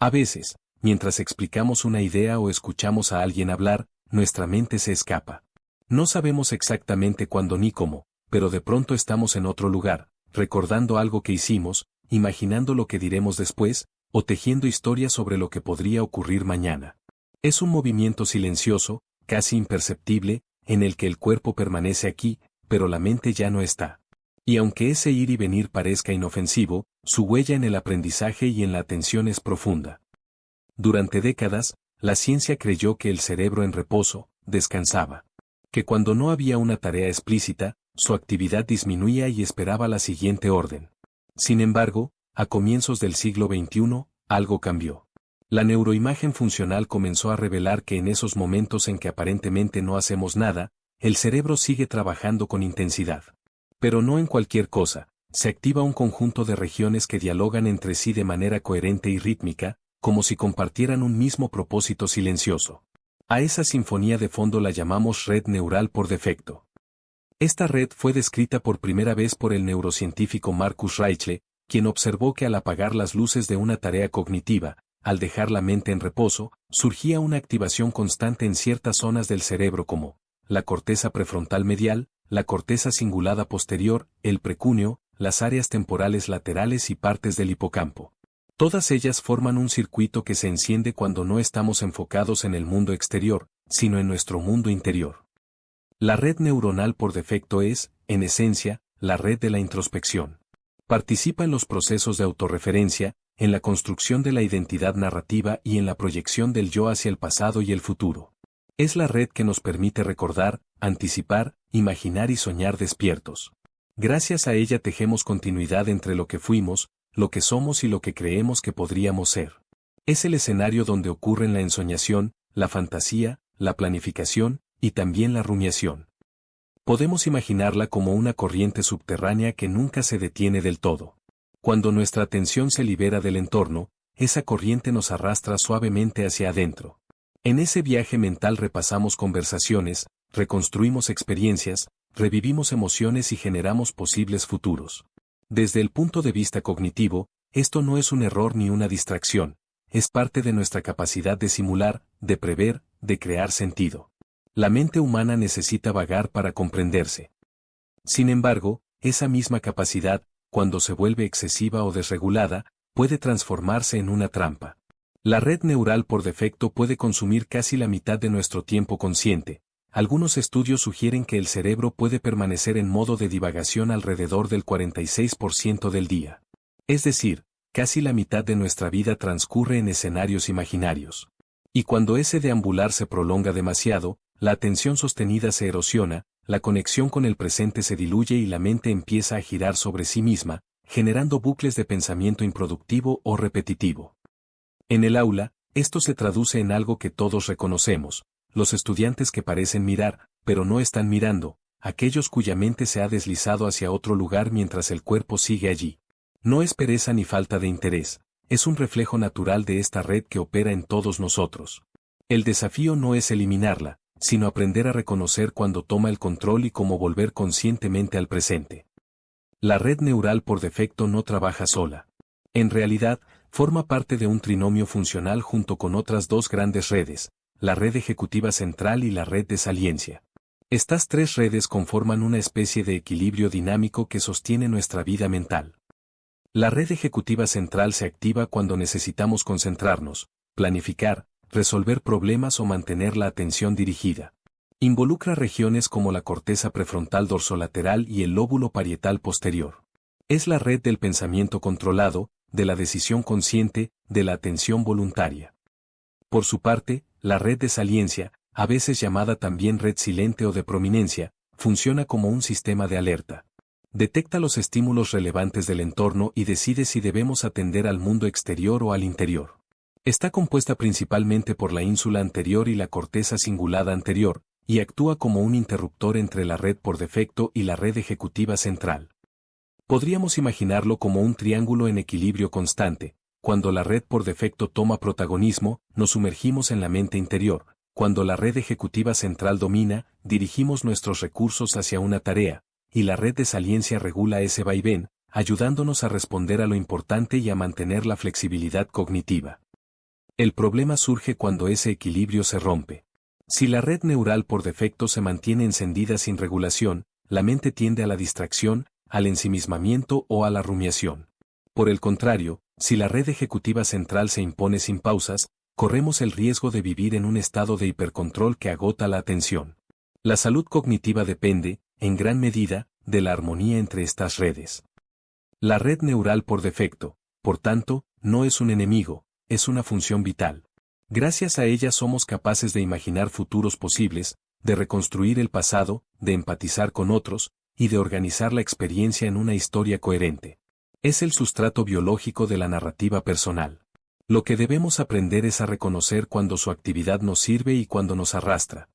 A veces, mientras explicamos una idea o escuchamos a alguien hablar, nuestra mente se escapa. No sabemos exactamente cuándo ni cómo, pero de pronto estamos en otro lugar, recordando algo que hicimos, imaginando lo que diremos después, o tejiendo historias sobre lo que podría ocurrir mañana. Es un movimiento silencioso, casi imperceptible, en el que el cuerpo permanece aquí, pero la mente ya no está. Y aunque ese ir y venir parezca inofensivo, su huella en el aprendizaje y en la atención es profunda. Durante décadas, la ciencia creyó que el cerebro en reposo descansaba. Que cuando no había una tarea explícita, su actividad disminuía y esperaba la siguiente orden. Sin embargo, a comienzos del siglo XXI, algo cambió. La neuroimagen funcional comenzó a revelar que en esos momentos en que aparentemente no hacemos nada, el cerebro sigue trabajando con intensidad. Pero no en cualquier cosa, se activa un conjunto de regiones que dialogan entre sí de manera coherente y rítmica, como si compartieran un mismo propósito silencioso. A esa sinfonía de fondo la llamamos red neural por defecto. Esta red fue descrita por primera vez por el neurocientífico Marcus Raichle, quien observó que al apagar las luces de una tarea cognitiva, al dejar la mente en reposo, surgía una activación constante en ciertas zonas del cerebro como la corteza prefrontal medial, la corteza cingulada posterior, el precúneo, las áreas temporales laterales y partes del hipocampo. Todas ellas forman un circuito que se enciende cuando no estamos enfocados en el mundo exterior, sino en nuestro mundo interior. La red neuronal por defecto es, en esencia, la red de la introspección. Participa en los procesos de autorreferencia, en la construcción de la identidad narrativa y en la proyección del yo hacia el pasado y el futuro. Es la red que nos permite recordar, anticipar, imaginar y soñar despiertos. Gracias a ella tejemos continuidad entre lo que fuimos, lo que somos y lo que creemos que podríamos ser. Es el escenario donde ocurren la ensoñación, la fantasía, la planificación y también la rumiación. Podemos imaginarla como una corriente subterránea que nunca se detiene del todo. Cuando nuestra atención se libera del entorno, esa corriente nos arrastra suavemente hacia adentro. En ese viaje mental repasamos conversaciones, reconstruimos experiencias, revivimos emociones y generamos posibles futuros. Desde el punto de vista cognitivo, esto no es un error ni una distracción, es parte de nuestra capacidad de simular, de prever, de crear sentido. La mente humana necesita vagar para comprenderse. Sin embargo, esa misma capacidad, cuando se vuelve excesiva o desregulada, puede transformarse en una trampa. La red neural por defecto puede consumir casi la mitad de nuestro tiempo consciente. Algunos estudios sugieren que el cerebro puede permanecer en modo de divagación alrededor del 46% del día. Es decir, casi la mitad de nuestra vida transcurre en escenarios imaginarios. Y cuando ese deambular se prolonga demasiado, la atención sostenida se erosiona, la conexión con el presente se diluye y la mente empieza a girar sobre sí misma, generando bucles de pensamiento improductivo o repetitivo. En el aula, esto se traduce en algo que todos reconocemos: los estudiantes que parecen mirar, pero no están mirando, aquellos cuya mente se ha deslizado hacia otro lugar mientras el cuerpo sigue allí. No es pereza ni falta de interés, es un reflejo natural de esta red que opera en todos nosotros. El desafío no es eliminarla, sino aprender a reconocer cuando toma el control y cómo volver conscientemente al presente. La red neural por defecto no trabaja sola. En realidad, forma parte de un trinomio funcional junto con otras dos grandes redes, la red ejecutiva central y la red de saliencia. Estas tres redes conforman una especie de equilibrio dinámico que sostiene nuestra vida mental. La red ejecutiva central se activa cuando necesitamos concentrarnos, planificar, resolver problemas o mantener la atención dirigida. Involucra regiones como la corteza prefrontal dorsolateral y el lóbulo parietal posterior. Es la red del pensamiento controlado, de la decisión consciente, de la atención voluntaria. Por su parte, la red de saliencia, a veces llamada también red silente o de prominencia, funciona como un sistema de alerta. Detecta los estímulos relevantes del entorno y decide si debemos atender al mundo exterior o al interior. Está compuesta principalmente por la ínsula anterior y la corteza cingulada anterior, y actúa como un interruptor entre la red por defecto y la red ejecutiva central. Podríamos imaginarlo como un triángulo en equilibrio constante. Cuando la red por defecto toma protagonismo, nos sumergimos en la mente interior. Cuando la red ejecutiva central domina, dirigimos nuestros recursos hacia una tarea, y la red de saliencia regula ese vaivén, ayudándonos a responder a lo importante y a mantener la flexibilidad cognitiva. El problema surge cuando ese equilibrio se rompe. Si la red neural por defecto se mantiene encendida sin regulación, la mente tiende a la distracción, al ensimismamiento o a la rumiación. Por el contrario, si la red ejecutiva central se impone sin pausas, corremos el riesgo de vivir en un estado de hipercontrol que agota la atención. La salud cognitiva depende, en gran medida, de la armonía entre estas redes. La red neural por defecto, por tanto, no es un enemigo, es una función vital. Gracias a ella somos capaces de imaginar futuros posibles, de reconstruir el pasado, de empatizar con otros, y de organizar la experiencia en una historia coherente. Es el sustrato biológico de la narrativa personal. Lo que debemos aprender es a reconocer cuando su actividad nos sirve y cuando nos arrastra.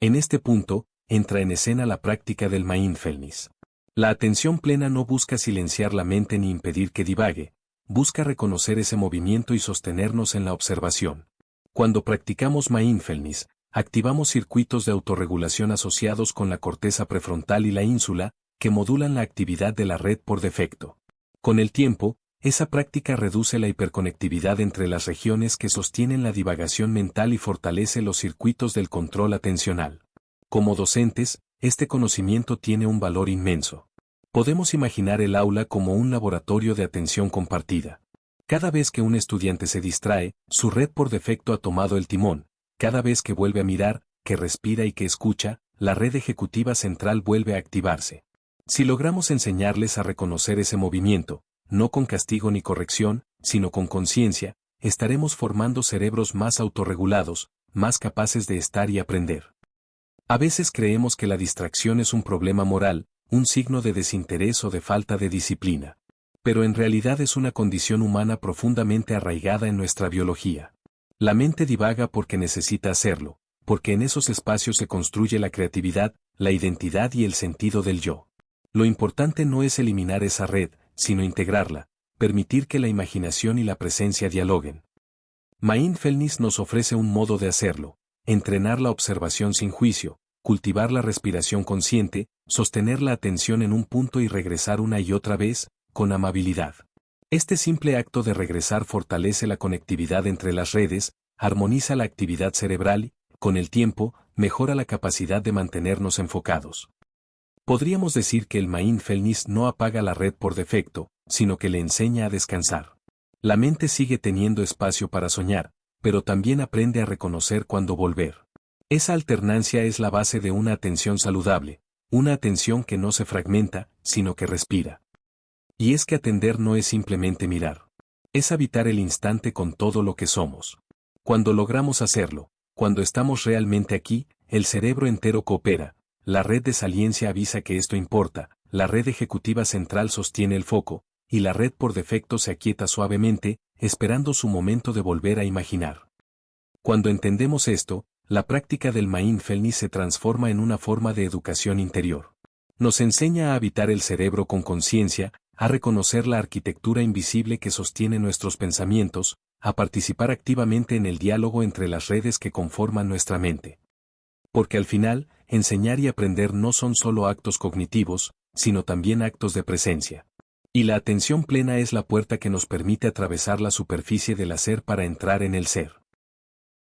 En este punto, entra en escena la práctica del mindfulness. La atención plena no busca silenciar la mente ni impedir que divague, busca reconocer ese movimiento y sostenernos en la observación. Cuando practicamos mindfulness, activamos circuitos de autorregulación asociados con la corteza prefrontal y la ínsula, que modulan la actividad de la red por defecto. Con el tiempo, esa práctica reduce la hiperconectividad entre las regiones que sostienen la divagación mental y fortalece los circuitos del control atencional. Como docentes, este conocimiento tiene un valor inmenso. Podemos imaginar el aula como un laboratorio de atención compartida. Cada vez que un estudiante se distrae, su red por defecto ha tomado el timón. Cada vez que vuelve a mirar, que respira y que escucha, la red ejecutiva central vuelve a activarse. Si logramos enseñarles a reconocer ese movimiento, no con castigo ni corrección, sino con conciencia, estaremos formando cerebros más autorregulados, más capaces de estar y aprender. A veces creemos que la distracción es un problema moral, un signo de desinterés o de falta de disciplina. Pero en realidad es una condición humana profundamente arraigada en nuestra biología. La mente divaga porque necesita hacerlo, porque en esos espacios se construye la creatividad, la identidad y el sentido del yo. Lo importante no es eliminar esa red, sino integrarla, permitir que la imaginación y la presencia dialoguen. Mindfulness nos ofrece un modo de hacerlo: entrenar la observación sin juicio, cultivar la respiración consciente, sostener la atención en un punto y regresar una y otra vez, con amabilidad. Este simple acto de regresar fortalece la conectividad entre las redes, armoniza la actividad cerebral y, con el tiempo, mejora la capacidad de mantenernos enfocados. Podríamos decir que el mindfulness no apaga la red por defecto, sino que le enseña a descansar. La mente sigue teniendo espacio para soñar, pero también aprende a reconocer cuándo volver. Esa alternancia es la base de una atención saludable, una atención que no se fragmenta, sino que respira. Y es que atender no es simplemente mirar. Es habitar el instante con todo lo que somos. Cuando logramos hacerlo, cuando estamos realmente aquí, el cerebro entero coopera. La red de saliencia avisa que esto importa, la red ejecutiva central sostiene el foco, y la red por defecto se aquieta suavemente, esperando su momento de volver a imaginar. Cuando entendemos esto, la práctica del mindfulness se transforma en una forma de educación interior. Nos enseña a habitar el cerebro con conciencia, a reconocer la arquitectura invisible que sostiene nuestros pensamientos, a participar activamente en el diálogo entre las redes que conforman nuestra mente. Porque al final, enseñar y aprender no son solo actos cognitivos, sino también actos de presencia. Y la atención plena es la puerta que nos permite atravesar la superficie del hacer para entrar en el ser.